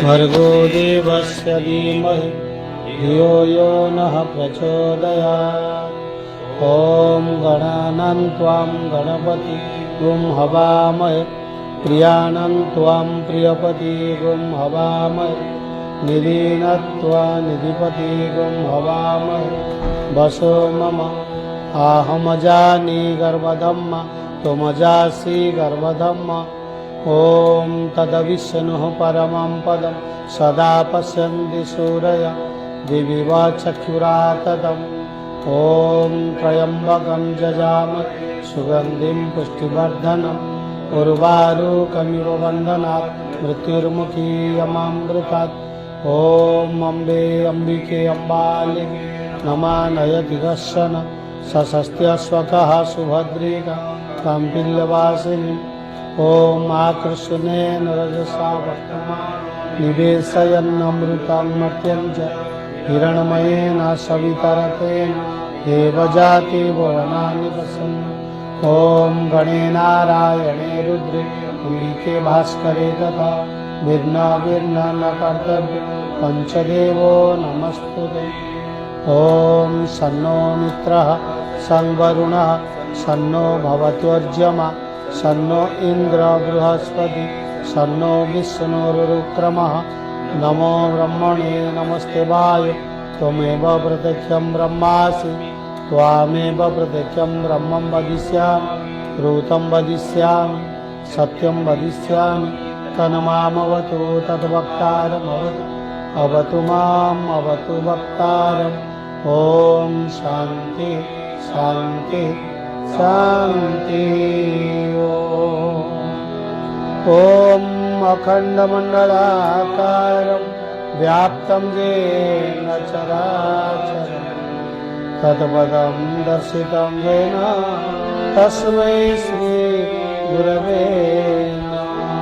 भर्गो देवस्य धीमहि धियो यो नः प्रचोदयात्। ॐ गणानां त्वां गणपति गुं हवामहे प्रियाणां त्वां प्रियपति गुं हवामहे निधीनत्वा निधिपति गुं हवामहे वसो मम आहमजानि गर्भधम्म त्वमजासि गर्भधम्म। ॐ तदविष्णुः परमं पदं सदा पश्यन्ति सूरय दिवि वा चक्षुराततम्। ॐ त्र्यम्बकं जजामहे सुगन्धिं पुष्टिवर्धनम् उर्वारुकमिव बन्धनात् मृत्युर्मुखीयमामृतात्। ॐ अम्बे अम्बिके अम्बालिके नमानयति कश्चन सशस्त्यश्वकः सुभद्रिका कम्पिल्यवासिनी। ॐ आकृष्णेन रजसा वर्तमानं निवेशयन्नमृतं मर्त्यं च हिरण्मयेन सवितरतेन देवजाति भुवनानि प्रसन्न। ॐ गणे नारायणे रुद्रे कुलिके भास्करे तथा विघ्न न कर्तव्य पञ्चदेवो नमस्तुते। ॐ सन्नो मित्रः संवरुणः सन्नो भवत्वर्यमा सन्नो इंद्र बृहस्पति सन्नो विष्णुरुक्रमः। नमो ब्रह्मणे नमस्ते वाय त्वमेव प्रत्यक्षं ब्रह्मासि त्वामेव प्रत्यक्षं ब्रह्मं वदिष्यामि ऋतं वदिष्यामि सत्यं वदिष्यामि तन्मामवतु तद्वक्तारमवतु अवतु माम् अवतु वक्तारम्। ॐ शान्ति शान्ति शान्ति। ॐ अखण्डमण्डलाकारं व्याप्तं येन चराचरं तत्पदं दर्शितं येन तस्मै श्री गुरवे नमः।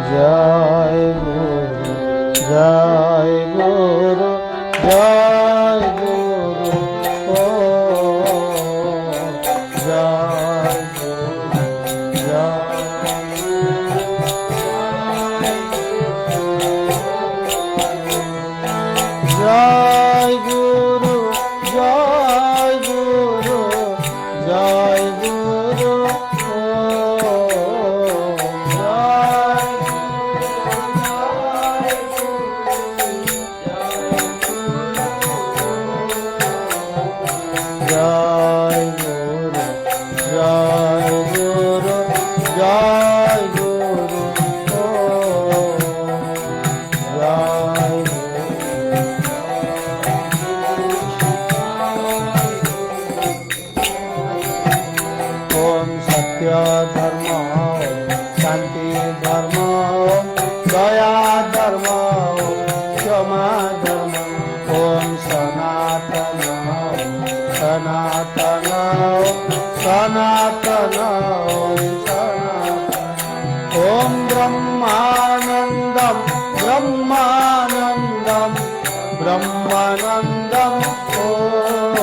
जय गुरु जय गुरु जय गुरु। जय गुरु जय गुरु जय गुरु। जय गुरु जय गुरु जय गुरु। ओम सत्य धर्म शांति धर्म दया धर्म क्षमा धर्म। ओम सनातन सनातन सनातन ओम ब्रह्मानंदम ब्रह्मानंदम ब्रह्मानंदम। ओम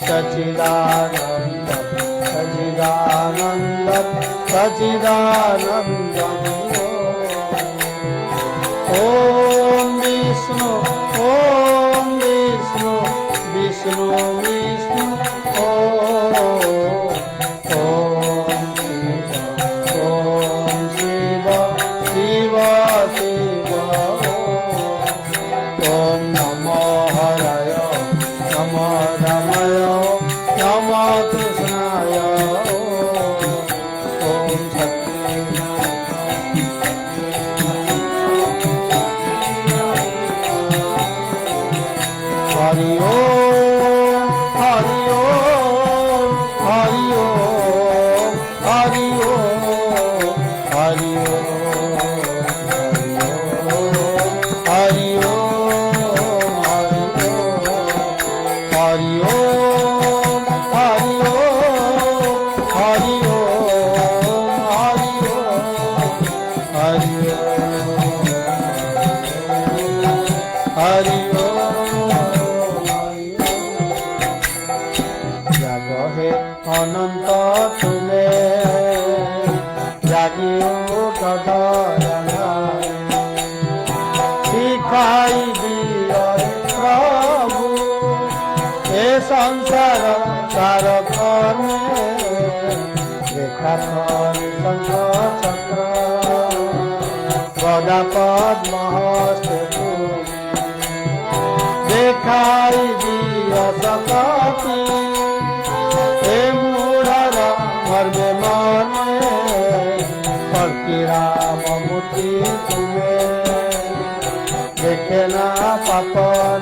सच्चिदानंदम सच्चिदानंदम सच्चिदानंदम। ओम विष्णु विष्णु विष्णु विष्णु। ओम शिव शिव शिव। ओम नमो हराय नमो रमाय नमो कृष्णाय। ओम सत्य हरि ओम हरि ओम हरि ओम हरि ओम हरि ओम हरि ओम हरि ओम हरि ओम हरि ओम हरि ओम हरि ओम। हरि ओम जग हे अनंत तुमे जागी उठ दयामय शिखाई दियो प्रभु ए संसार सार कर्मे देखा करि शंख चक्र गदा पद्म हस्ते देखाई दियो सकति ए मूढ़र मर्मे मने कल्कि राम मूर्ति तुमे देखे ना पाप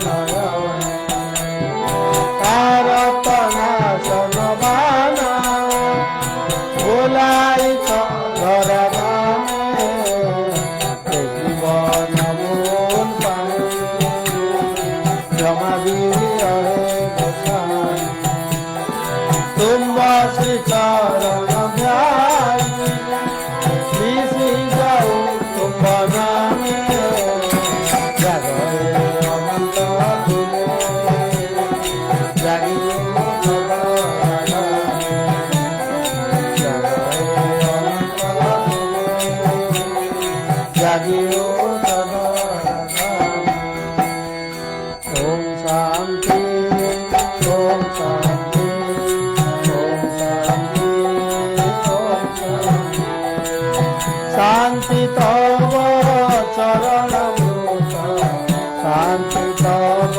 नयन कारतना सनबाना बोलाई धरा दामे जीवन मूल पाए जमा दिए गोसाई तुम श्री चरण ध्याई मिशी जाऊ तुम नामे जगरे अनंत तुमे जागी जागियो ओम शांति ओम शांति ओम शांति ओम शांति शांति तव चरण भूत शांति तव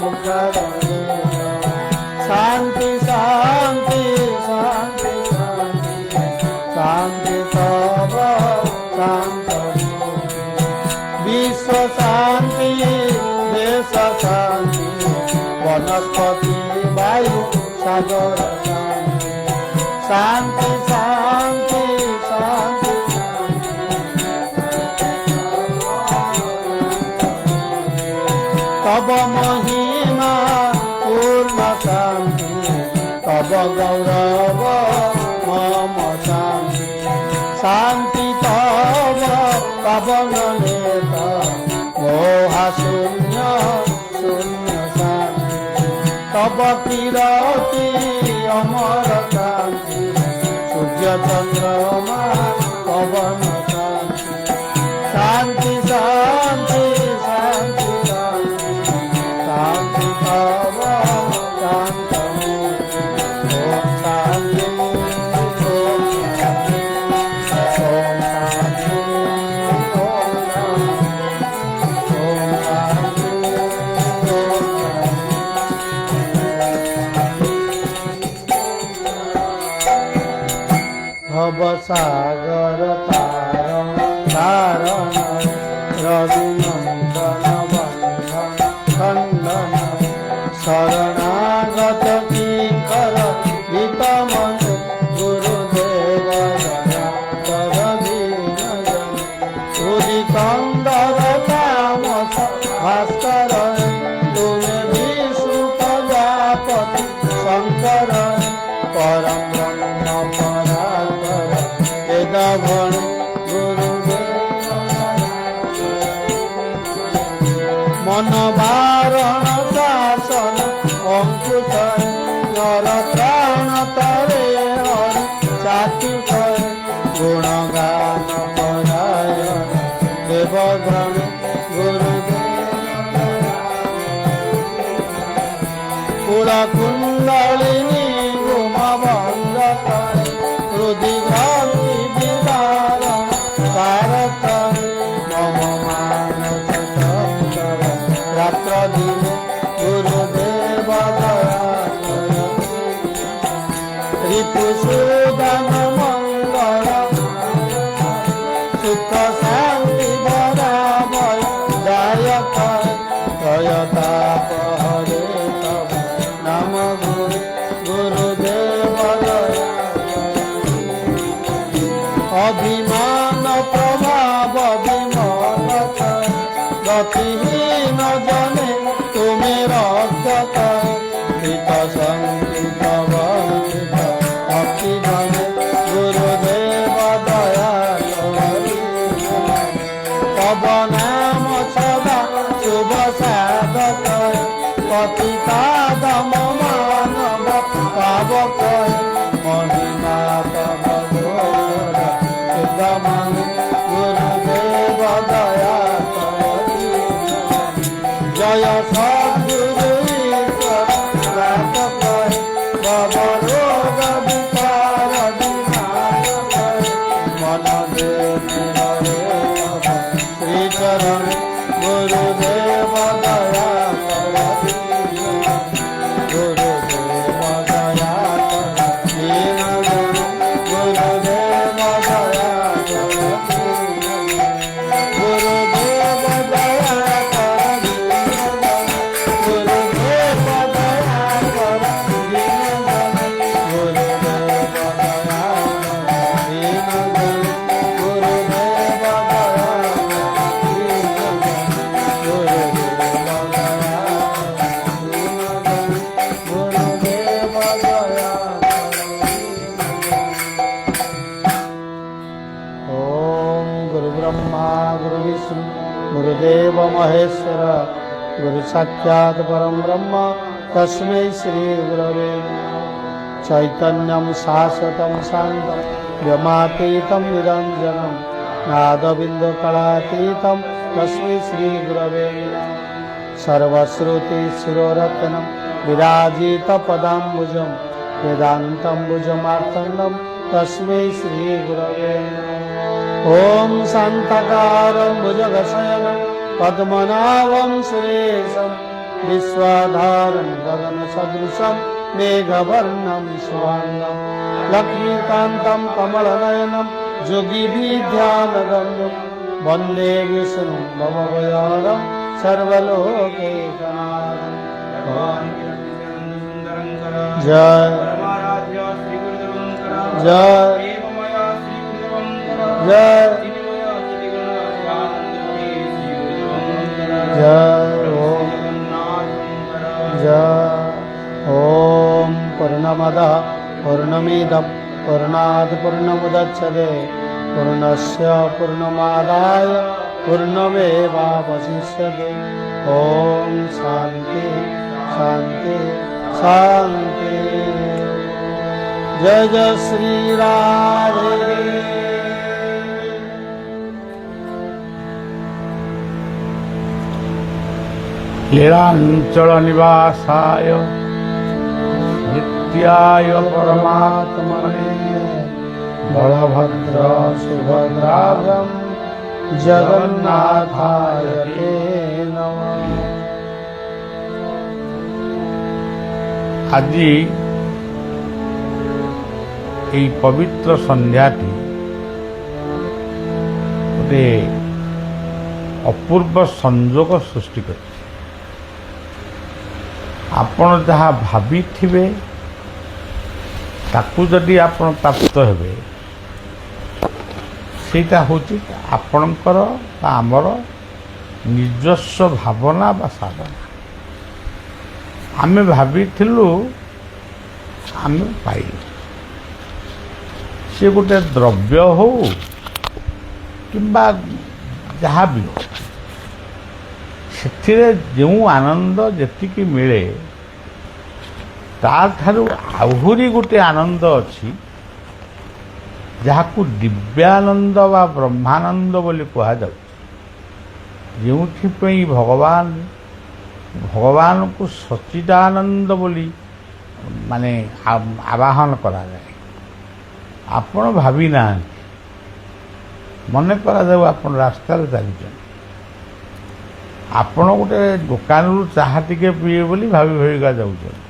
मुखर शांति शांति शांति शांति शांति तव शांति विश्व शांति देश शांति वनस्पति वायु सागर शांति शांति शांति तब महिमा पूर्ण शांति तब गौरव मम शांति शांति तब पवन नेता मोहा शून्य शून्य शांति तब कीरति अमर शांति सूर्य चंद्रमा पवन शांति शांति शांति शांति शांति तब शांति ओम शांति ओम शांति ओम शांति भवसागर तारण तारण रघुनंदन बंधन खंडन शरणागत किंकर हित मन गुरुदेव दया कर दीनजन हृदि कंदर नाम भास्कर तुमे विष्णु प्रजापति शंकर परम ब्रह्म परात्पर वेदभण गुरुदेव मन वारण शासन अंकुश नर प्राण तरे हरि चातुक गुणगान परायण देवगण गुरुदेव कुलकुंडलिनी गुमभंग हृदि भक्ति विदारण कारक मम मानस चंचल रात्र दिन गुरुदेव दया ऋतुसूदन मंगल सुख शांति बराबर दायक प्रयताप हरे तब नाम गुरुदेव दया अभिमान प्रभाव विमल गतिहीन जने तुमे रक्षक हित संकित वंचित भक्ति जने गुरुदेव दया तब नाम सदा शुभ पिता दम मानव तब कहे महिमा तब घोर सिद्धमन गुरुदेव दया करी जय सद्गुरु ईश्वर रात कहे भव रोग विकार विनाश कहे मन दे मेरे श्री चरण गुरुदेव दया करी गुरुदेव दया करी गुरुदेव दया करी गुरुदेव दया करी गुरुदेव दया करी गुरुदेव दया करी गुरुदेव ओम गुरु ब्रह्मा गुरु विष्णु गुरुदेव महेश्वर गुरु साक्षात् परम ब्रह्म तस्मै श्री गुरवे नमः चैतन्यं शाश्वतं शान्तं व्योमातीतं निरञ्जनं नादबिन्दुकलातीतं तस्मै श्री गुरवे नमः सर्वश्रुतिशिरोरत्नं विराजितपदाम्बुजं वेदान्तम्बुजमार्तण्डं तस्मै श्री गुरवे नमः ॐ शान्तकारं भुजगशयनं पद्मनाभं सुरेशं विश्वाधारं गगनसदृशं मेघवर्णं शुभाङ्गं लक्ष्मीकान्तं कमलनयनं योगिभिध्यानगम्यं वन्दे विष्णुं भवभयहरं सर्वलोकैकनाथं जय जय जय ओम पूर्णमदः पूर्णमिदं पूर्णात् पूर्णमुदच्यते पूर्णस्य पूर्णमादाय पूर्णमेवावशिष्यते ओम शांति शांति शांति जय जय श्री राधे लीलांचल निवासाय नित्याय परमात्मने बलभद्र सुभद्राभ्यां जगन्नाथाय ते नमः। আজি এই পবিত্র সন্ধ্যাটি গোটে অপূর্ব সংযোগ সৃষ্টি করে ଆପଣ ଯାହା ଭାବିଥିବେ ତାକୁ ଯଦି ଆପଣ ପ୍ରାପ୍ତ ହେବେ ସେଇଟା ହେଉଛି ଆପଣଙ୍କର ବା ଆମର ନିଜସ୍ୱ ଭାବନା ବା ସାଧନା। ଆମେ ଭାବିଥିଲୁ ଆମେ ପାଇଲୁ, ସେ ଗୋଟେ ଦ୍ରବ୍ୟ ହଉ କିମ୍ବା ଯାହା ବି ହଉ, ସେଥିରେ ଯେଉଁ ଆନନ୍ଦ ଯେତିକି ମିଳେ ତାଠାରୁ ଆହୁରି ଗୋଟେ ଆନନ୍ଦ ଅଛି ଯାହାକୁ ଦିବ୍ୟାନନ୍ଦ ବା ବ୍ରହ୍ମାନନ୍ଦ ବୋଲି କୁହାଯାଉଛି। ଯେଉଁଥିପାଇଁ ଭଗବାନଙ୍କୁ ସଚ୍ଚିଦାନନ୍ଦ ବୋଲି ମାନେ ଆବାହନ କରାଯାଏ। ଆପଣ ଭାବି ନାହାନ୍ତି, ମନେ କରାଯାଉ ଆପଣ ରାସ୍ତାରେ ଚାଲିଛନ୍ତି, ଆପଣ ଗୋଟେ ଦୋକାନରୁ ଚାହା ଟିକେ ପିଇବେ ବୋଲି ଭାବି ଭାବିକା ଯାଉଛନ୍ତି,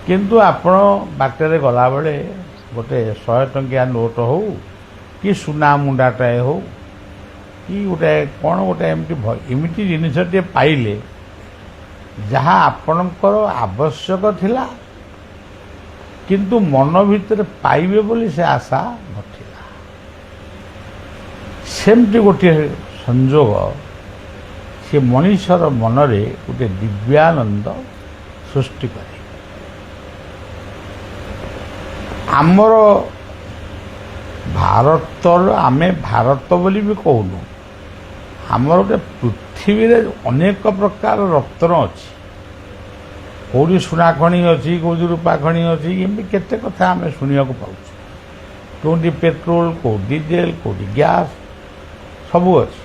କିନ୍ତୁ ଆପଣ ବାଟରେ ଗଲାବେଳେ ଗୋଟେ 100 ଟଙ୍କିଆ ନୋଟ ହଉ କି ସୁନା ମୁଣ୍ଡାଟାଏ ହଉ କି ଗୋଟେ କ'ଣ ଗୋଟେ ଏମିତି ଜିନିଷଟିଏ ପାଇଲେ ଯାହା ଆପଣଙ୍କର ଆବଶ୍ୟକ ଥିଲା କିନ୍ତୁ ମନ ଭିତରେ ପାଇବେ ବୋଲି ସେ ଆଶା ନଥିଲା। ସେମିତି ଗୋଟିଏ ସଂଯୋଗ ସେ ମଣିଷର ମନରେ ଗୋଟେ ଦିବ୍ୟାନନ୍ଦ ସୃଷ୍ଟି କରେ। ଆମର ଭାରତର ଆମେ ଭାରତ ବୋଲି ବି କହୁନୁ, ଆମର ଗୋଟେ ପୃଥିବୀରେ ଅନେକ ପ୍ରକାର ରତ୍ନ ଅଛି। କେଉଁଠି ସୁନା ଖଣି ଅଛି, କେଉଁଠି ରୂପା ଖଣି ଅଛି, ଏମିତି କେତେ କଥା ଆମେ ଶୁଣିବାକୁ ପାଉଛୁ। କେଉଁଠି ପେଟ୍ରୋଲ, କେଉଁଠି ଡିଜେଲ, କେଉଁଠି ଗ୍ୟାସ୍, ସବୁ ଅଛି।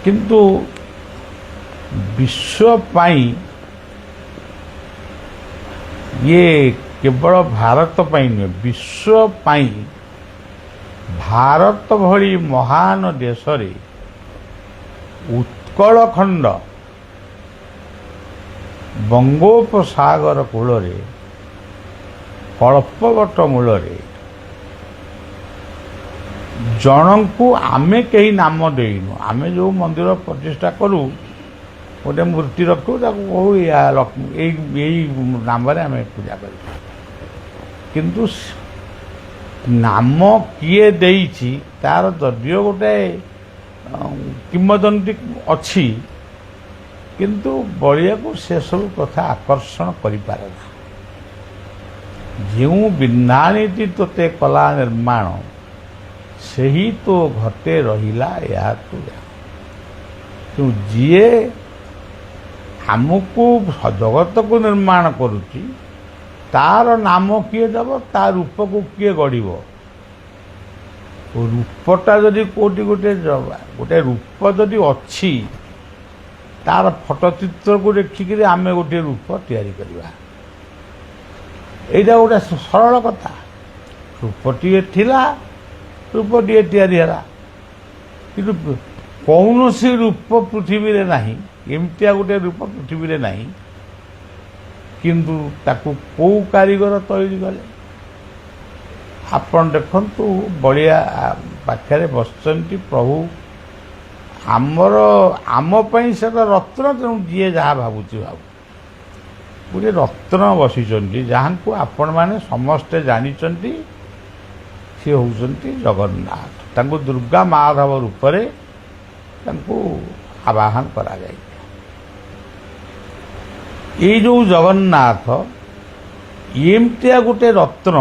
କିନ୍ତୁ ବିଶ୍ୱ ପାଇଁ ଇଏ କେବଳ ଭାରତ ପାଇଁ ନୁହେଁ, ବିଶ୍ୱ ପାଇଁ ଭାରତ ଭଳି ମହାନ ଦେଶରେ ଉତ୍କଳ ଖଣ୍ଡ ବଙ୍ଗୋପସାଗର କୂଳରେ କଳ୍ପବଟ ମୂଳରେ ଜଣଙ୍କୁ ଆମେ କେହି ନାମ ଦେଇନୁ। ଆମେ ଯେଉଁ ମନ୍ଦିର ପ୍ରତିଷ୍ଠା କରୁ, ଗୋଟେ ମୂର୍ତ୍ତି ରଖୁ, ତାକୁ କହୁ ଏଇ ନାମରେ ଆମେ ପୂଜା କରିବୁ। କିନ୍ତୁ ନାମ କିଏ ଦେଇଛି ତାର ଯଦିଓ ଗୋଟେ କିମ୍ବଦନ୍ତୀ ଅଛି, କିନ୍ତୁ ବଳିଆକୁ ସେସବୁ କଥା ଆକର୍ଷଣ କରିପାରେ ନା। ଯେଉଁ ବିନ୍ଧାଣିଟି ତୋତେ କଲା ନିର୍ମାଣ, ସେହି ତୋ ଘଟେ ରହିଲା ଏହା ତୁ ଜାଣ। ତେଣୁ ଯିଏ ଆମକୁ ଜଗତକୁ ନିର୍ମାଣ କରୁଛି, ତାର ନାମ କିଏ ଦେବ, ତା ରୂପକୁ କିଏ ଗଢ଼ିବ? ରୂପଟା ଯଦି କେଉଁଠି ଗୋଟେ ରୂପ ଯଦି ଅଛି, ତାର ଫଟୋଚିତ୍ରକୁ ଦେଖିକିରି ଆମେ ଗୋଟିଏ ରୂପ ତିଆରି କରିବା। ଏଇଟା ଗୋଟେ ସରଳ କଥା। ରୂପଟିଏ ଥିଲା, ରୂପଟିଏ ତିଆରି ହେଲା। କିନ୍ତୁ କୌଣସି ରୂପ ପୃଥିବୀରେ ନାହିଁ, ଏମିତିଆ ଗୋଟେ ରୂପ ପୃଥିବୀରେ ନାହିଁ। କିନ୍ତୁ ତାକୁ କେଉଁ କାରିଗର ତିଆରି କଲେ? ଆପଣ ଦେଖନ୍ତୁ, ବଳିଆ ପାଖରେ ବସିଛନ୍ତି ପ୍ରଭୁ। ଆମ ପାଇଁ ସେଟା ରତ୍ନ, ତେଣୁ ଯିଏ ଯାହା ଭାବୁଛି ଭାବୁ। ଗୋଟିଏ ରତ୍ନ ବସିଛନ୍ତି, ଯାହାଙ୍କୁ ଆପଣମାନେ ସମସ୍ତେ ଜାଣିଛନ୍ତି। ସେ ହେଉଛନ୍ତି ଜଗନ୍ନାଥ। ତାଙ୍କୁ ଦୁର୍ଗା ମାଧବ ରୂପରେ ତାଙ୍କୁ ଆବାହନ କରାଯାଇଛି। ଏଇ ଯେଉଁ ଜଗନ୍ନାଥ, ଏମିତିଆ ଗୋଟେ ରତ୍ନ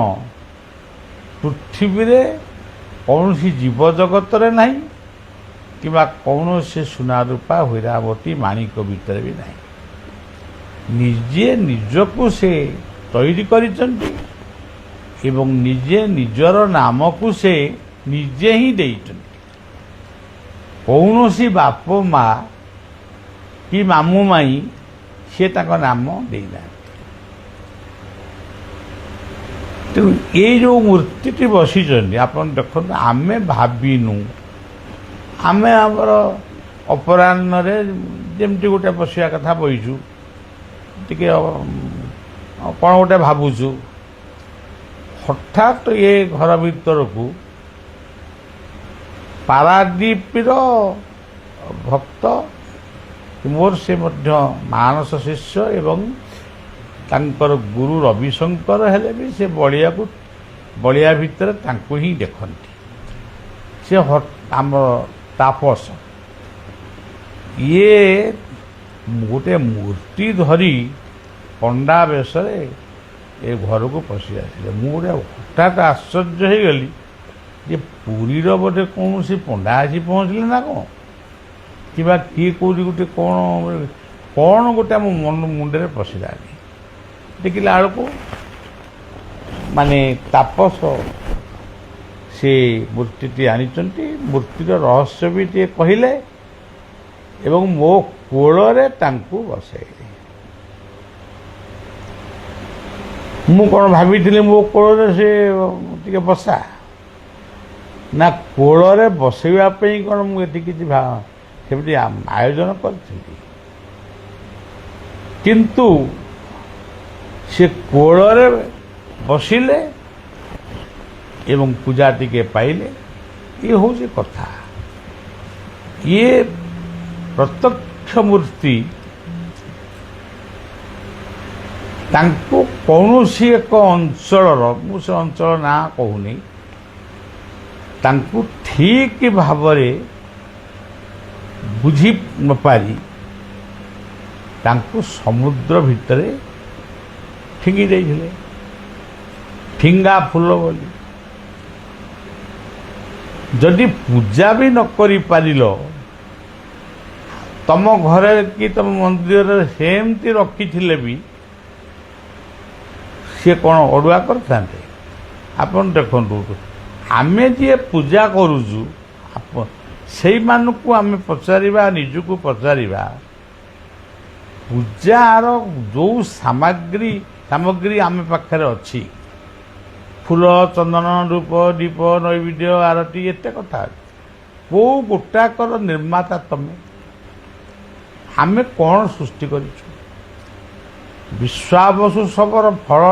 ପୃଥିବୀରେ କୌଣସି ଜୀବଜଗତରେ ନାହିଁ, କିମ୍ବା କୌଣସି ସୁନା ରୂପା ହୀରାବତୀ ମାଣିକ ଭିତରେ ବି ନାହିଁ। ନିଜେ ନିଜକୁ ସେ ତୈରି କରିଛନ୍ତି ଏବଂ ନିଜେ ନିଜର ନାମକୁ ସେ ନିଜେ ହିଁ ଦେଇଛନ୍ତି। କୌଣସି ବାପ ମା କି ମାମୁଁ ମାଇଁ ସେ ତାଙ୍କ ନାମ ଦେଇନାହାନ୍ତି। ତେଣୁ ଏଇ ଯେଉଁ ମୂର୍ତ୍ତିଟି ବସିଛନ୍ତି, ଆପଣ ଦେଖନ୍ତୁ, ଆମେ ଭାବିନୁ। ଆମେ ଆମର ଅପରାହ୍ନରେ ଯେମିତି ଗୋଟେ ବସିବା କଥା ବସିଛୁ, ଟିକେ କ'ଣ ଗୋଟେ ଭାବୁଛୁ, ହଠାତ୍ ଏ ଘର ଭିତରକୁ ପାରାଦୀପର ଭକ୍ତ, ମୋର ସେ ମଧ୍ୟ ମାନସ ଶିଷ୍ୟ ଏବଂ ତାଙ୍କର ଗୁରୁ ରବିଶଙ୍କର ହେଲେ ବି ସେ ବଳିଆ ଭିତରେ ତାଙ୍କୁ ହିଁ ଦେଖନ୍ତି। ସେ ଆମର ତାପସ, ଇଏ ଗୋଟେ ମୂର୍ତ୍ତି ଧରି ପଣ୍ଡା ବେଶରେ ଏ ଘରକୁ ପଶି ଆସିଲେ। ମୁଁ ଗୋଟେ ହଠାତ୍ ଆଶ୍ଚର୍ଯ୍ୟ ହେଇଗଲି ଯେ ପୁରୀର ବୋଧେ କୌଣସି ପଣ୍ଡା ଆସି ପହଞ୍ଚିଲେ ନା କ'ଣ, କିମ୍ବା କିଏ କେଉଁଠି ଗୋଟେ କ'ଣ ଗୋଟେ ଆମ ମୁଣ୍ଡରେ ପଶିଲାନି। ଦେଖିଲା ବେଳକୁ ମାନେ ତାପସ ସେ ମୂର୍ତ୍ତିଟି ଆଣିଛନ୍ତି। ମୂର୍ତ୍ତିର ରହସ୍ୟ ବି ଟିକେ କହିଲେ ଏବଂ ମୋ କୋଳରେ ତାଙ୍କୁ ବସାଇଲେ। ମୁଁ କ'ଣ ଭାବିଥିଲି ମୋ କୋଳରେ ସେ ଟିକେ ବସା, ନା କୋଳରେ ବସାଇବା ପାଇଁ କ'ଣ ମୁଁ ଏଠି କିଛି ସେମିତି ଆୟୋଜନ କରିଥିଲି। କିନ୍ତୁ ସେ କୋଳରେ ବସିଲେ ଏବଂ ପୂଜା ଟିକେ ପାଇଲେ। ଇଏ ହେଉଛି କଥା। ଇଏ ପ୍ରତ୍ୟକ୍ଷ ମୂର୍ତ୍ତି ତାଙ୍କୁ କୌଣସି ଏକ ଅଞ୍ଚଳର, ମୁଁ ସେ ଅଞ୍ଚଳ ନାଁ କହୁନି, ତାଙ୍କୁ ଠିକ୍ ଭାବରେ ବୁଝି ନପାରି ତାଙ୍କୁ ସମୁଦ୍ର ଭିତରେ ଫିଙ୍ଗି ଦେଇଥିଲେ, ଫିଙ୍ଗା ଫୁଲ ବୋଲି। ଯଦି ପୂଜା ବି ନ କରିପାରିଲ, ତମ ଘରେ କି ତମ ମନ୍ଦିରରେ ସେମିତି ରଖିଥିଲେ ବି ସିଏ କ'ଣ ଅଡ଼ୁଆ କରିଥାନ୍ତେ? ଆପଣ ଦେଖନ୍ତୁ, ଆମେ ଯିଏ ପୂଜା କରୁଛୁ ସେଇମାନଙ୍କୁ ଆମେ ପଚାରିବା, ନିଜକୁ ପଚାରିବା, ପୂଜାର ଯେଉଁ ସାମଗ୍ରୀ ଆମ ପାଖରେ ଅଛି, ଫୁଲ, ଚନ୍ଦନ, ଧୂପ, ଦୀପ, ନୈବେଦ୍ୟ, ଆରତି, ଏତେ କଥା ଅଛି, କେଉଁ ଗୋଟାକର ନିର୍ମାତା ତମେ? ଆମେ କ'ଣ ସୃଷ୍ଟି କରିଛୁ? ବିଶ୍ୱାବସୁ ସବୁର ଫଳ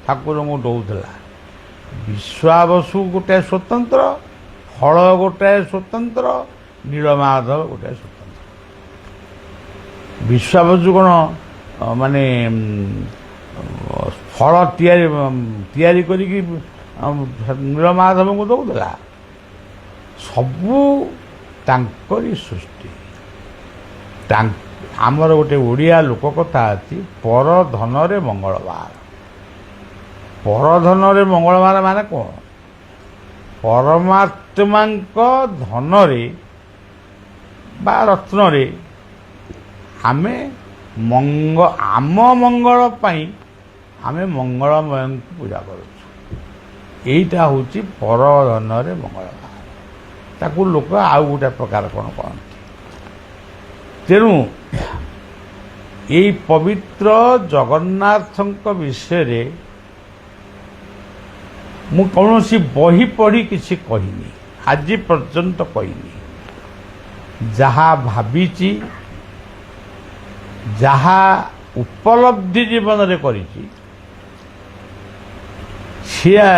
ଠାକୁରଙ୍କୁ ଦେଉଥିଲା। ବିଶ୍ୱାବସୁ ଗୋଟାଏ ସ୍ୱତନ୍ତ୍ର, ଫଳ ଗୋଟାଏ ସ୍ୱତନ୍ତ୍ର, ନୀଳମାଧବ ଗୋଟାଏ ସ୍ୱତନ୍ତ୍ର। ବିଶ୍ୱାବସୁ କ'ଣ ମାନେ ଫଳ ତିଆରି କରିକି ନୀଳମାଧବଙ୍କୁ ଦେଉଥିଲା? ସବୁ ତାଙ୍କରି ସୃଷ୍ଟି। ଆମର ଗୋଟେ ଓଡ଼ିଆ ଲୋକ କଥା ଅଛି, ପରଧନରେ ମଙ୍ଗଳବାର। ପରଧନରେ ମଙ୍ଗଳବାର ମାନେ କ'ଣ? ପରମାତ୍ମାଙ୍କ ଧନରେ ବା ରତ୍ନରେ ଆମେ ଆମ ମଙ୍ଗଳ ପାଇଁ ଆମେ ମଙ୍ଗଳମୟଙ୍କୁ ପୂଜା କରୁଛୁ। ଏଇଟା ହେଉଛି ପରଧନରେ ମଙ୍ଗଳବାର। ତାକୁ ଲୋକ ଆଉ ଗୋଟେ ପ୍ରକାର କ'ଣ କହନ୍ତି। ତେଣୁ ଏଇ ପବିତ୍ର ଜଗନ୍ନାଥଙ୍କ ବିଷୟରେ ମୁଁ କୌଣସି ବହି ପଢ଼ି କିଛି କହିନି, ଆଜି ପର୍ଯ୍ୟନ୍ତ କହିନି। ଯାହା ଭାବିଛି, ଯାହା ଉପଲବ୍ଧି ଜୀବନରେ କରିଛି, ସିଏ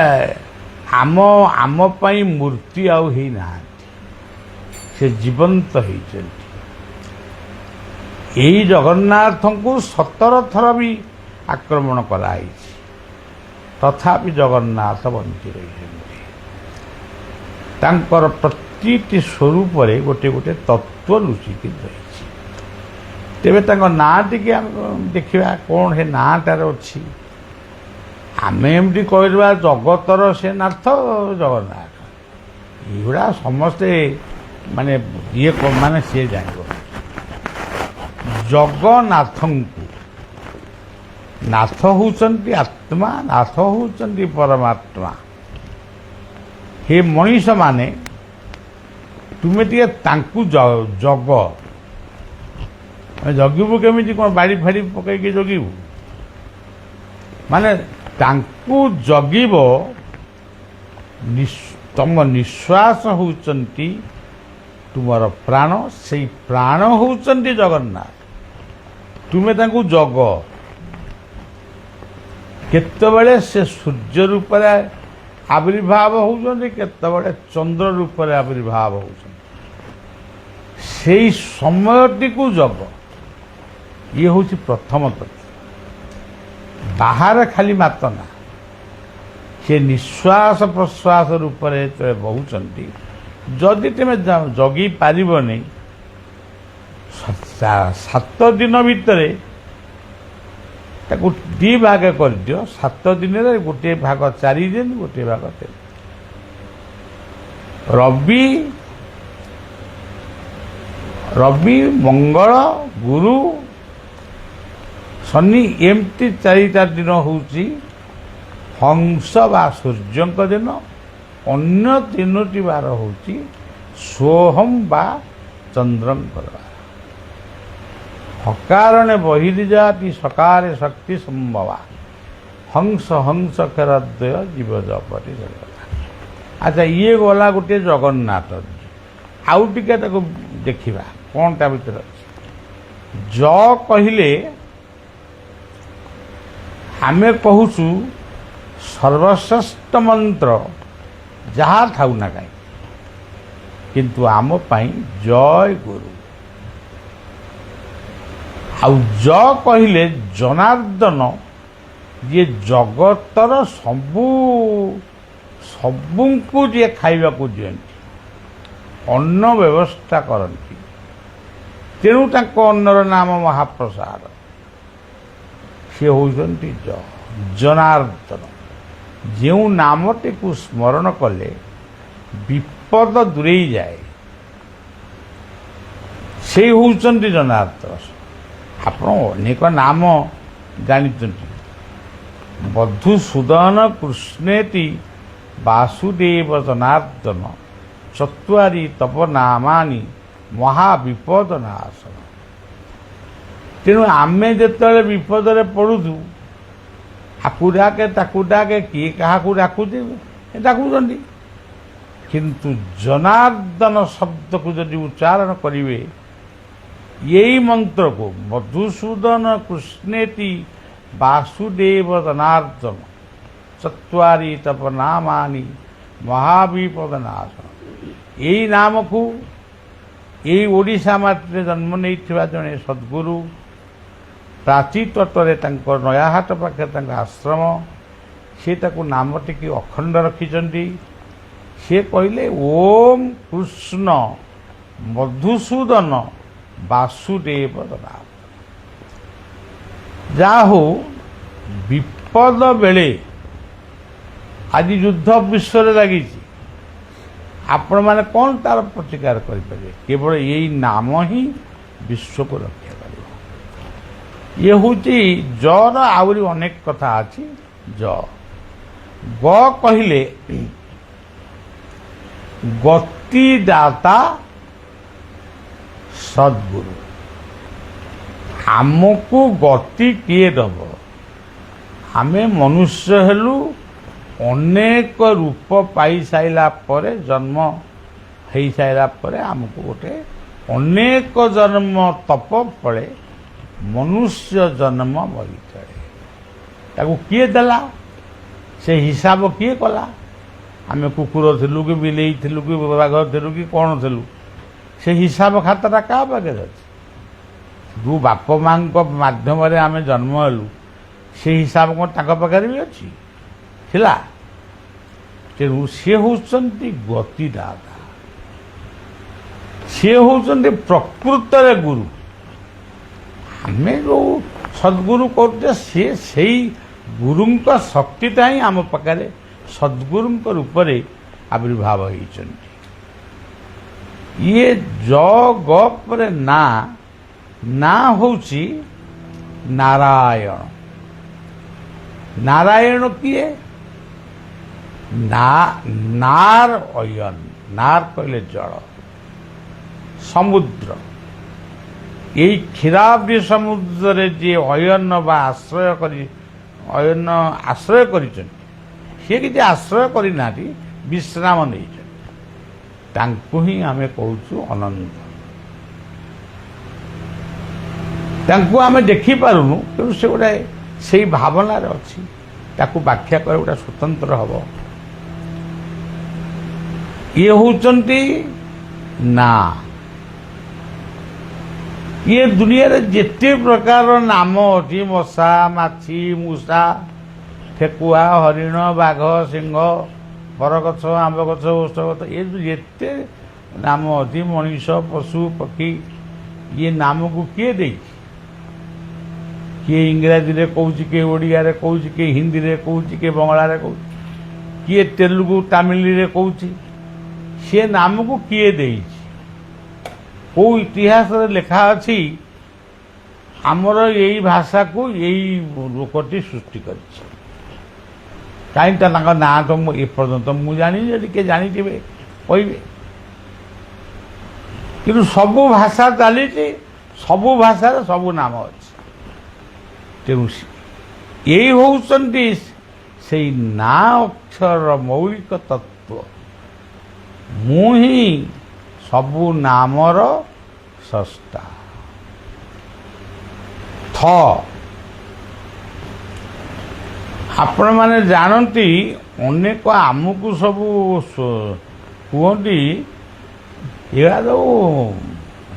ଆମ ପାଇଁ ମୂର୍ତ୍ତି ଆଉ ହେଇନାହାନ୍ତି, ସେ ଜୀବନ୍ତ ହେଇଛନ୍ତି। ଏହି ଜଗନ୍ନାଥଙ୍କୁ 17 ଥର ବି ଆକ୍ରମଣ କରାଯାଇଛି, ତଥାପି ଜଗନ୍ନାଥ ବଞ୍ଚି ରହିଛନ୍ତି। ତାଙ୍କର ପ୍ରତିଟି ସ୍ୱରୂପରେ ଗୋଟେ ଗୋଟେ ତତ୍ତ୍ୱ ଲୁଚିକି ରହିଛି। ତେବେ ତାଙ୍କ ନାଁ ଟିକେ ଆମେ ଦେଖିବା, କ'ଣ ସେ ନାଁଟାରେ ଅଛି। ଆମେ ଏମିତି କହିଦେବା ଜଗତର ସେ ନାଥ ଜଗନ୍ନାଥ, ଏଇଗୁଡ଼ା ସମସ୍ତେ ମାନେ ସିଏ ଜାଣିବ। ଜଗନ୍ନାଥଙ୍କୁ, ନାଥ ହେଉଛନ୍ତି ଆତ୍ମା, ନାଥ ହେଉଛନ୍ତି ପରମାତ୍ମା। ହେ ମଣିଷମାନେ, ତୁମେ ଟିକେ ତାଙ୍କୁ ଜଗ। ଜଗିବୁ କେମିତି? କ'ଣ ବାଡ଼ି ଫାଡ଼ି ପକାଇକି ଜଗିବୁ? ମାନେ ତାଙ୍କୁ ଜଗିବ। ତମ ନିଶ୍ୱାସ ହେଉଛନ୍ତି ତୁମର ପ୍ରାଣ, ସେଇ ପ୍ରାଣ ହେଉଛନ୍ତି ଜଗନ୍ନାଥ। ତୁମେ ତାଙ୍କୁ ଜଗ। କେତେବେଳେ ସେ ସୂର୍ଯ୍ୟ ରୂପରେ ଆବିର୍ଭାବ ହେଉଛନ୍ତି, କେତେବେଳେ ଚନ୍ଦ୍ର ରୂପରେ ଆବିର୍ଭାବ ହେଉଛନ୍ତି, ସେଇ ସମୟଟିକୁ ଜଗ। ଇଏ ହେଉଛି ପ୍ରଥମ ତଥ୍ୟ। ବାହାରେ ଖାଲି ମାତ ନା, ସେ ନିଶ୍ୱାସ ପ୍ରଶ୍ୱାସ ରୂପରେ ଯେତେବେଳେ ବହୁଛନ୍ତି, ଯଦି ତୁମେ ଜଗି ପାରିବନି, 7 ଦିନ ଭିତରେ ତାକୁ 2 ଭାଗ କରିଦିଅ। 7 ଦିନରେ ଗୋଟିଏ ଭାଗ 4 ଦିନ, ଗୋଟିଏ ଭାଗ 3 ଦିନ। ରବି, ମଙ୍ଗଳ, ଗୁରୁ, ଶନି, ଏମିତି 4ଟା ଦିନ ହେଉଛି ହଂସ ବା ସୂର୍ଯ୍ୟଙ୍କ ଦିନ। ଅନ୍ୟ 3ଟି ବାର ହେଉଛି ସୋହମ ବା ଚନ୍ଦ୍ରଙ୍କର ବାର। ହକାରଣେ ବହିର୍ଜାତି ସକାରେ ଶକ୍ତି ସମ୍ଭବା, ହଂସ ହଂସ ଖେରଦ୍ୱୟ ଜୀବ ଜପରି ଜଗନ୍ନାଥ। ଆଚ୍ଛା, ଇଏ ଗଲା ଗୋଟିଏ ଜଗନ୍ନାଥ। ଆଉ ଟିକେ ତାକୁ ଦେଖିବା କ'ଣ ତା ଭିତରେ ଅଛି। କହିଲେ ଆମେ କହୁଛୁ ସର୍ବଶ୍ରେଷ୍ଠ ମନ୍ତ୍ର, ଯାହା ଥାଉ ନା କାହିଁ, କିନ୍ତୁ ଆମ ପାଇଁ ଜୟ ଗୁରୁ। ଆଉ କହିଲେ ଜନାର୍ଦ୍ଦନ, ଯିଏ ଜଗତର ସବୁଙ୍କୁ ଯିଏ ଖାଇବାକୁ ଦିଅନ୍ତି, ଅନ୍ନ ବ୍ୟବସ୍ଥା କରନ୍ତି। ତେଣୁ ତାଙ୍କ ଅନ୍ନର ନାମ ମହାପ୍ରସାଦ। ସେ ହେଉଛନ୍ତି ଜନାର୍ଦ୍ଦନ। ଯେଉଁ ନାମଟିକୁ ସ୍ମରଣ କଲେ ବିପଦ ଦୂରେଇ ଯାଏ, ସେଇ ହେଉଛନ୍ତି ଜନାର୍ଦ୍ଦନ। ଆପଣ ଅନେକ ନାମ ଜାଣିଛନ୍ତି। ମଧୁସୂଦନ କୃଷ୍ଣେତି ବାସୁଦେବ ଜନାର୍ଦ୍ଦନ ଚତ୍ୱାରି ତପ ନାମାନି ମହାବିପଦ ନାଶନ। ତେଣୁ ଆମେ ଯେତେବେଳେ ବିପଦରେ ପଡ଼ୁଛୁ, ଆକୁ ଡାକେ ତାକୁ ଡାକେ, କିଏ କାହାକୁ ଡାକୁଛି ଡାକୁଛନ୍ତି, କିନ୍ତୁ ଜନାର୍ଦ୍ଦନ ଶବ୍ଦକୁ ଯଦି ଉଚ୍ଚାରଣ କରିବେ, ଏଇ ମନ୍ତ୍ରକୁ ମଧୁସୂଦନ କୃଷ୍ଣେତି ବାସୁଦେବ ଜନାର୍ଦ୍ଦନ ଚତ୍ୱାରି ତପ ନାମାନି ମହାବିପଦ ନାଶନ, ଏଇ ନାମକୁ ଏଇ ଓଡ଼ିଶା ମାଟିରେ ଜନ୍ମ ନେଇଥିବା ଜଣେ ସଦ୍ଗୁରୁ, ପ୍ରାଚୀ ତଟରେ ତାଙ୍କ ନୟାହାଟ ପାଖରେ ତାଙ୍କ ଆଶ୍ରମ, ସେ ତାକୁ ନାମଟିକି ଅଖଣ୍ଡ ରଖିଛନ୍ତି। ସେ କହିଲେ ଓମ୍ କୃଷ୍ଣ ମଧୁସୂଦନ ବାସୁଦେବ ଜନାର୍ଦ୍ଦନ। ଯାହା ହଉ, ବିପଦ ବେଳେ ଆଜି ଯୁଦ୍ଧ ବିଶ୍ୱରେ ଲାଗିଛି, ଆପଣମାନେ କ'ଣ ତାର ପ୍ରତିକାର କରିପାରିବେ? କେବଳ ଏଇ ନାମ ହିଁ ବିଶ୍ୱକୁ ରକ୍ଷା କରିବ। ଇଏ ହେଉଛି ଜର, ଆହୁରି ଅନେକ କଥା ଅଛି। ଜ ଗ କହିଲେ ଗତିଦାତା ସଦ୍ଗୁରୁ। ଆମକୁ ଗତି କିଏ ଦେବ? ଆମେ ମନୁଷ୍ୟ ହେଲୁ, ଅନେକ ରୂପ ପାଇସାରିଲା ପରେ, ଜନ୍ମ ହେଇସାରିଲା ପରେ ଆମକୁ ଗୋଟେ ଅନେକ ଜନ୍ମ ତପ ଫଳେ ମନୁଷ୍ୟ ଜନ୍ମ ମିଳିଥାଏ। ତାକୁ କିଏ ଦେଲା? ସେ ହିସାବ କିଏ କଲା? ଆମେ କୁକୁର ଥିଲୁ କି ବିଲେଇ ଥିଲୁ କି ବାଘ ଥିଲୁ କି କ'ଣ ଥିଲୁ, ସେ ହିସାବ ଖାତାଟା କାହା ପାଖରେ ଅଛି? ଯେଉଁ ବାପ ମାଙ୍କ ମାଧ୍ୟମରେ ଆମେ ଜନ୍ମ ହେଲୁ, ସେ ହିସାବ କ'ଣ ତାଙ୍କ ପାଖରେ ବି ଅଛି? ଥିଲା। ତେଣୁ ସେ ହେଉଛନ୍ତି ଗତିଦାତା, ସେ ହେଉଛନ୍ତି ପ୍ରକୃତରେ ଗୁରୁ। ଆମେ ଯେଉଁ ସଦ୍ଗୁରୁ କରୁଛେ, ସେ ସେଇ ଗୁରୁଙ୍କ ଶକ୍ତିଟା ହିଁ ଆମ ପାଖରେ ସଦ୍ଗୁରୁଙ୍କ ରୂପରେ ଆବିର୍ଭାବ ହେଇଛନ୍ତି। ଇଏ ଜ ଗ ପରେ ନା, ନା ହେଉଛି ନାରାୟଣ। ନାରାୟଣ କିଏ? ନାର ଅୟନ। ନାର କହିଲେ ଜଳ, ସମୁଦ୍ର। এই ক্ষীরাব্দী ସମୁଦ୍ରରେ ଯିଏ ଅୟନ ବା ଆଶ୍ରୟ କରି ଅୟନ ଆଶ୍ରୟ କରିଛନ୍ତି, ସିଏ କିଛି ଆଶ୍ରୟ କରିନାହାନ୍ତି, ବିଶ୍ରାମ ନେଇଛନ୍ତି। ତାଙ୍କୁ ହିଁ ଆମେ କହୁଛୁ ଅନନ୍ତ। ତାଙ୍କୁ ଆମେ ଦେଖିପାରୁନୁ, କିନ୍ତୁ ସେ ଗୋଟେ ସେଇ ଭାବନାରେ ଅଛି। ତାକୁ ବ୍ୟାଖ୍ୟା କରି ଗୋଟେ ସ୍ୱତନ୍ତ୍ର ହେବ। ଇଏ ହେଉଛନ୍ତି ନା। ଇଏ ଦୁନିଆରେ ଯେତେ ପ୍ରକାର ନାମ ଅଛି, ମଶା, ମାଛି, ମୂଷା, ଠେକୁଆ, ହରିଣ, ବାଘ, ସିଂହ, ବରଗଛ, ଆମ୍ବ ଗଛ, ଓସ୍ତ ଗଛ, ଏ ଯେତେ ନାମ ଅଛି, ମଣିଷ, ପଶୁ, ପକ୍ଷୀ, ଇଏ ନାମକୁ କିଏ ଦେଇଛି? କିଏ ଇଂରାଜୀରେ କହୁଛି, କିଏ ଓଡ଼ିଆରେ କହୁଛି, କିଏ ହିନ୍ଦୀରେ କହୁଛି, କିଏ ବଙ୍ଗଳାରେ କହୁଛି, କିଏ ତେଲୁଗୁ ତାମିଲରେ କହୁଛି। ସେ ନାମକୁ କିଏ ଦେଇଛି? କେଉଁ ଇତିହାସରେ ଲେଖା ଅଛି ଆମର ଏଇ ଭାଷାକୁ ଏଇ ଲୋକଟି ସୃଷ୍ଟି କରିଛି? କାହିଁକି ତାଙ୍କ ନାଁ ତ ମୁଁ ଏପର୍ଯ୍ୟନ୍ତ ମୁଁ ଜାଣିନି, ଯଦି କିଏ ଜାଣିଥିବେ କହିବେ। କିନ୍ତୁ ସବୁ ଭାଷା ଚାଲିଛି, ସବୁ ଭାଷାରେ ସବୁ ନାମ ଅଛି। ତେଣୁ ଏଇ ହେଉଛନ୍ତି ସେଇ ନା ଅକ୍ଷରର ମୌଳିକ ତତ୍ତ୍ୱ। ମୁଁ ହିଁ ସବୁ ନାମର ସ୍ରଷ୍ଟା। ଥ ଆପଣମାନେ ଜାଣନ୍ତି, ଅନେକ ଆମକୁ ସବୁ କୁହନ୍ତି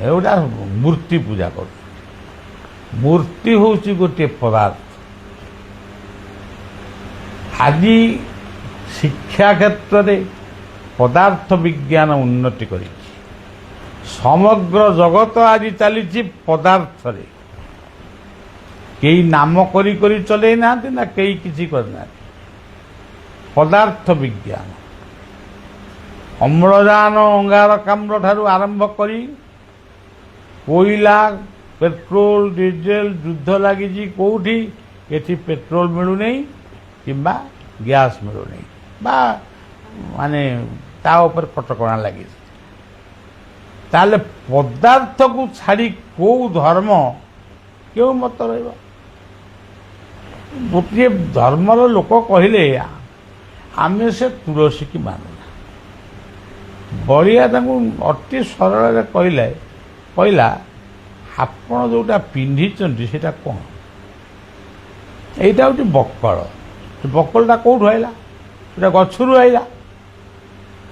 ଏଗୁଡ଼ା ମୂର୍ତ୍ତି ପୂଜା କରୁଛୁ। ମୂର୍ତ୍ତି ହେଉଛି ଗୋଟିଏ ପଦାର୍ଥ। ଆଜି ଶିକ୍ଷା କ୍ଷେତ୍ରରେ ପଦାର୍ଥ ବିଜ୍ଞାନ ଉନ୍ନତି କରିଛି। ସମଗ୍ର ଜଗତ ଆଜି ଚାଲିଛି ପଦାର୍ଥରେ। କେହି ନାମ କରି କରି ଚଲେଇ ନାହାନ୍ତି, ନା କେହି କିଛି କରିନାହାନ୍ତି। ପଦାର୍ଥ ବିଜ୍ଞାନ, ଅମ୍ଳଜାନ ଅଙ୍ଗାରକାମ୍ଳ ଠାରୁ ଆରମ୍ଭ କରି କୋଇଲା ପେଟ୍ରୋଲ ଡିଜେଲ ଯୁଦ୍ଧ ଲାଗିଛି କୋଉଠି ଏଠି ପେଟ୍ରୋଲ ମିଳୁନାହିଁ କିମ୍ବା ଗ୍ୟାସ୍ ମିଳୁନାହିଁ ବା ମାନେ ତା ଉପରେ କଟକଣା ଲାଗିଛି। ତାହେଲେ ପଦାର୍ଥକୁ ଛାଡ଼ି କୋଉ ଧର୍ମ କେଉଁ ମତ ରହିବ? ଗୋଟିଏ ଧର୍ମର ଲୋକ କହିଲେ ଆମେ ସେ ତୁଳସୀକି ମାନୁନା। ବଳିଆ ତାଙ୍କୁ ଅତି ସରଳରେ କହିଲା ଆପଣ ଯେଉଁଟା ପିନ୍ଧିଛନ୍ତି ସେଇଟା କ'ଣ? এইটা হচ্ছে বকল। বকলটা কোଉଠୁ আইলা? ସେଟା ଗଛରୁ ଆଇଲା।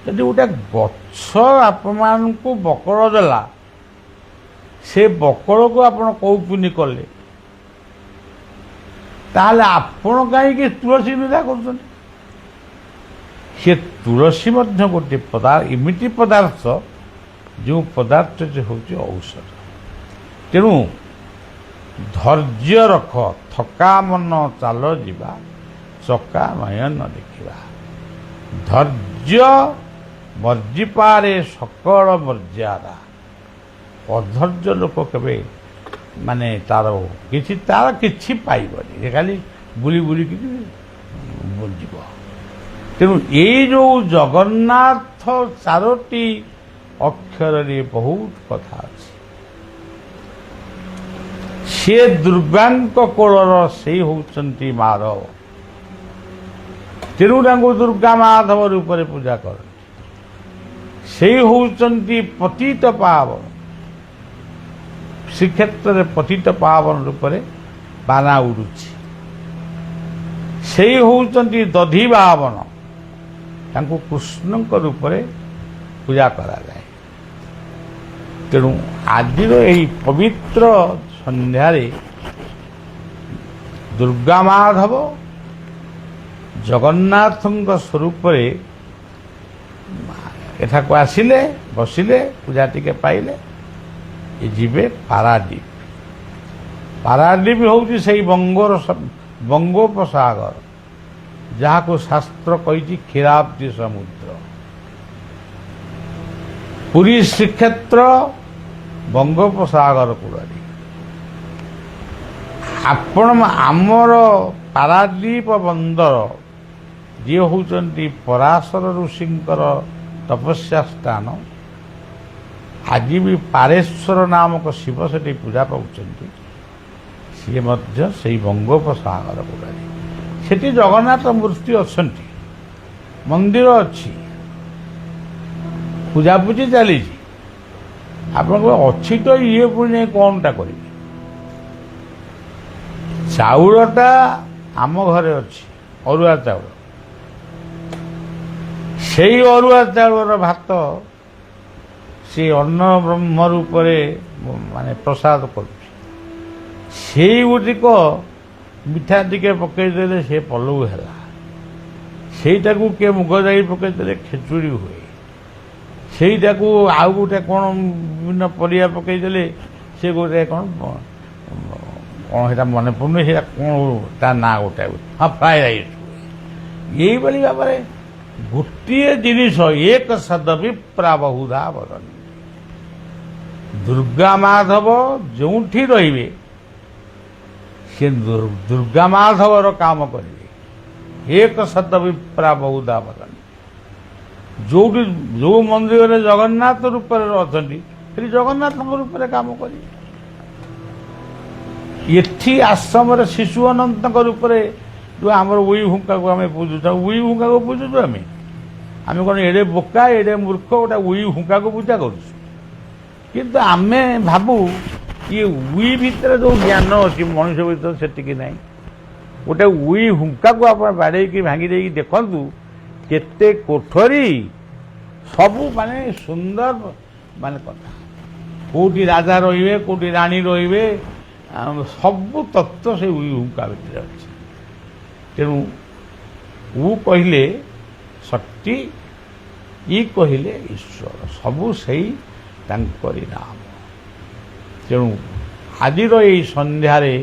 ଯଦି ଗୋଟେ ଗଛ ଆପଣମାନଙ୍କୁ ବକଳ ଦେଲା, ସେ ବକଳକୁ ଆପଣ କୋଉ ପୁନି କଲେ, ତାହେଲେ ଆପଣ କାହିଁକି ତୁଳସୀ ନିନ୍ଦା କରୁଛନ୍ତି? ସେ ତୁଳସୀ ମଧ୍ୟ ଗୋଟିଏ ଏମିତି ପଦାର୍ଥ ଯେଉଁ ପଦାର୍ଥଟି ହେଉଛି ଔଷଧ। ତେଣୁ ଧୈର୍ଯ୍ୟ ରଖ, ଥକା ମନ ଚାଲ ଯିବା, ଚକା ନୟନ ଦେଖିବା। ଧୈର୍ଯ୍ୟ ବର୍ଜିପାରେ ସକଳ ମର୍ଯ୍ୟାଦା। ଅଧୈର୍ଯ୍ୟ ଲୋକ କେବେ ମାନେ ତାର କିଛି ପାଇବନି, ସେ ଖାଲି ବୁଲି ବୁଲିକି ଯିବ। ତେଣୁ ଏଇ ଯେଉଁ ଜଗନ୍ନାଥ ଚାରୋଟି ଅକ୍ଷରରେ ବହୁତ କଥା ଅଛି। ସେ ଦୁର୍ଗାଙ୍କ କୋଳର ସେଇ ହେଉଛନ୍ତି ମାଧବ। ତେଣୁ ତାଙ୍କୁ ଦୁର୍ଗା ମାଧବ ରୂପରେ ପୂଜା କରନ୍ତି। ସେଇ ହେଉଛନ୍ତି ପତିତ ପାବନ। ଶ୍ରୀକ୍ଷେତ୍ରରେ ପତିତ ପାବନ ରୂପରେ ବାନା ଉଡୁଛି। ସେଇ ହେଉଛନ୍ତି ଦଧି ବାବନ। ତାଙ୍କୁ କୃଷ୍ଣଙ୍କ ରୂପରେ ପୂଜା କରାଯାଏ। ତେଣୁ ଆଜିର ଏହି ପବିତ୍ର ସନ୍ଧ୍ୟାରେ ଦୁର୍ଗା ମାଧବ ଜଗନ୍ନାଥଙ୍କ ସ୍ୱରୂପରେ ଏଠାକୁ ଆସିଲେ, ବସିଲେ, ପୂଜା ଟିକେ ପାଇଲେ, ଯିବେ ପାରାଦୀପ। ପାରାଦୀପ ହେଉଛି ସେଇ ବଙ୍ଗୋପସାଗର, ଯାହାକୁ ଶାସ୍ତ୍ର କହିଛି କ୍ଷୀରାବ୍ଦି ସମୁଦ୍ର। ପୁରୀ ଶ୍ରୀକ୍ଷେତ୍ର ବଙ୍ଗୋପସାଗର କୂଳରେ। ଆମର ପାରାଦୀପ ବନ୍ଦର ଯିଏ ହେଉଛନ୍ତି ପରାଶର ଋଷିଙ୍କର ତପସ୍ୟା ସ୍ଥାନ। ଆଜି ବି ପାରେଶ୍ୱର ନାମକ ଶିବ ସେଠି ପୂଜା ପାଉଛନ୍ତି। ସିଏ ମଧ୍ୟ ସେଇ ବଙ୍ଗୋପସାଗର କୂଳରେ। ସେଠି ଜଗନ୍ନାଥ ମୂର୍ତ୍ତି ଅଛନ୍ତି, ମନ୍ଦିର ଅଛି, ପୂଜାପୂଜି ଚାଲିଛି। ଆପଣଙ୍କର ଅଛି ତ ଇଏ ପୁଣି ଯାଇ କ'ଣଟା କରିବେ? ଚାଉଳଟା ଆମ ଘରେ ଅଛି, ଅରୁଆ ଚାଉଳ। ସେଇ ଅରୁଆ ଚାଉଳର ଭାତ ସେ ଅନ୍ନ ବ୍ରହ୍ମ ରୂପରେ ମାନେ ପ୍ରସାଦ କରୁଛି। ସେଇଗୁଡ଼ିକ ମିଠା ଟିକେ ପକାଇଦେଲେ ସେ ପଲଉ ହେଲା। ସେଇଟାକୁ କିଏ ମୁଗ ଯାଇ ପକାଇଦେଲେ ଖେଚୁଡ଼ି ହୁଏ। ସେଇଟାକୁ ଆଉ ଗୋଟେ କ'ଣ ବିଭିନ୍ନ ପରିବା ପକାଇଦେଲେ ସେ ଗୋଟେ କ'ଣ ସେଇଟା ମନେ ପଡ଼ୁନି, ସେଇଟା କ'ଣ ତା ନାଁ ଗୋଟେ, ହଁ ଫ୍ରାଏ ରାଇସ୍ ହୁଏ। ଏଇଭଳି ଭାବରେ ଗୋଟିଏ ଜିନିଷ ଏକ ଶବ୍ଦ ବିପ୍ରା ବହୁଧା ବଦନ୍ତି। ଦୁର୍ଗା ମାଧବ ଯେଉଁଠି ରହିବେ ସେ ଦୁର୍ଗା ମାଧବର କାମ କରିବେ। ଏକ ଶବ୍ଦ ବିପ୍ରା ବହୁଧା ବଦନ୍ତି। ଯୋଉଠି ଯୋଉ ମନ୍ଦିରରେ ଜଗନ୍ନାଥ ରୂପରେ ଅଛନ୍ତି ସେଠି ଜଗନ୍ନାଥଙ୍କ ରୂପରେ କାମ କରିବେ। ଏଠି ଆଶ୍ରମରେ ଶିଶୁ ଅନନ୍ତଙ୍କ ରୂପରେ ଯେଉଁ ଆମର ଉଇ ହୁଙ୍କାକୁ ଆମେ ପୂଜୁଛୁ, ଉଇ ହୁଙ୍କାକୁ ପୂଜୁଛୁ ଆମେ କ'ଣ ଏଡ଼େ ବୋକା, ଏଡ଼େ ମୂର୍ଖ ଗୋଟେ ଉଇ ହୁଙ୍କାକୁ ପୂଜା କରୁଛୁ? କିନ୍ତୁ ଆମେ ଭାବୁ ଇଏ ଉଇ ଭିତରେ ଯେଉଁ ଜ୍ଞାନ ଅଛି ମଣିଷ ଭିତରେ ସେତିକି ନାହିଁ। ଗୋଟେ ଉଇ ହୁଙ୍କାକୁ ଆପଣ ବାଡ଼େଇକି ଭାଙ୍ଗି ଦେଇକି ଦେଖନ୍ତୁ, କେତେ କୋଠରୀ, ସବୁ ମାନେ ସୁନ୍ଦର ମାନେ କଥା। କେଉଁଠି ରାଜା ରହିବେ, କେଉଁଠି ରାଣୀ ରହିବେ, ସବୁ ତତ୍ତ୍ୱ ସେ ଉଇ ହୁଙ୍କା ଭିତରେ ଅଛି। ତେଣୁ ଉ କହିଲେ ଶକ୍ତି, ଇ କହିଲେ ଈଶ୍ୱର, ସବୁ ସେଇ ତାଙ୍କରି ନାମ। ତେଣୁ ଆଜିର ଏହି ସନ୍ଧ୍ୟାରେ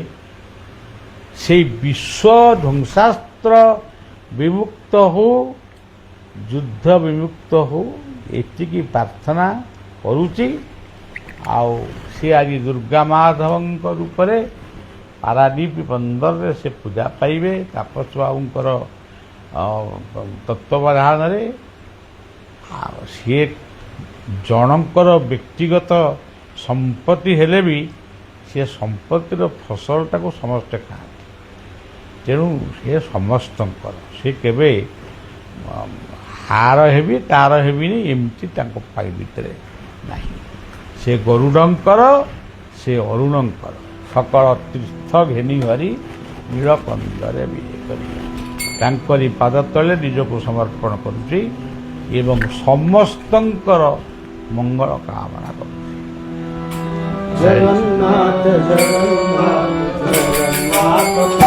ସେଇ ବିଶ୍ୱ ଧ୍ୱଂସାସ୍ତ୍ର ବିମୁକ୍ତ ହଉ, ଯୁଦ୍ଧ ବିମୁକ୍ତ ହଉ, ଏତିକି ପ୍ରାର୍ଥନା କରୁଛି। ଆଉ ସେ ଆଜି ଦୁର୍ଗା ମାଧବଙ୍କ ରୂପରେ ପାରାଦୀପ ବନ୍ଦରରେ ସେ ପୂଜା ପାଇବେ ତାପସ ବାବୁଙ୍କର ତତ୍ତ୍ୱାବଧାନରେ। ଆଉ ସିଏ ଜଣଙ୍କର ବ୍ୟକ୍ତିଗତ ସମ୍ପତ୍ତି ହେଲେ ବି ସେ ସମ୍ପତ୍ତିର ଫସଲଟାକୁ ସମସ୍ତେ ଖାଆନ୍ତି। ତେଣୁ ସେ ସମସ୍ତଙ୍କର, ସେ କେବେ ଆର ହେବି ତାର ହେବିନି ଏମିତି ତାଙ୍କ ପାଇ ଭିତରେ ନାହିଁ। ସେ ଗରୁଡ଼ଙ୍କର, ସେ ଅରୁଣଙ୍କର, ସକଳ ତୀର୍ଥ ଘେନି ହରି ନୀଳକନ୍ଦରେ ବିଜେ କରିବେ। ତାଙ୍କରି ପାଦ ତଳେ ନିଜକୁ ସମର୍ପଣ କରୁଛି ଏବଂ ସମସ୍ତଙ୍କର ମଙ୍ଗଳ କାମନା କରୁଛି। ଜଗନ୍ନାଥ ଜଗନ୍ନାଥ ଜଗନ୍ନାଥ।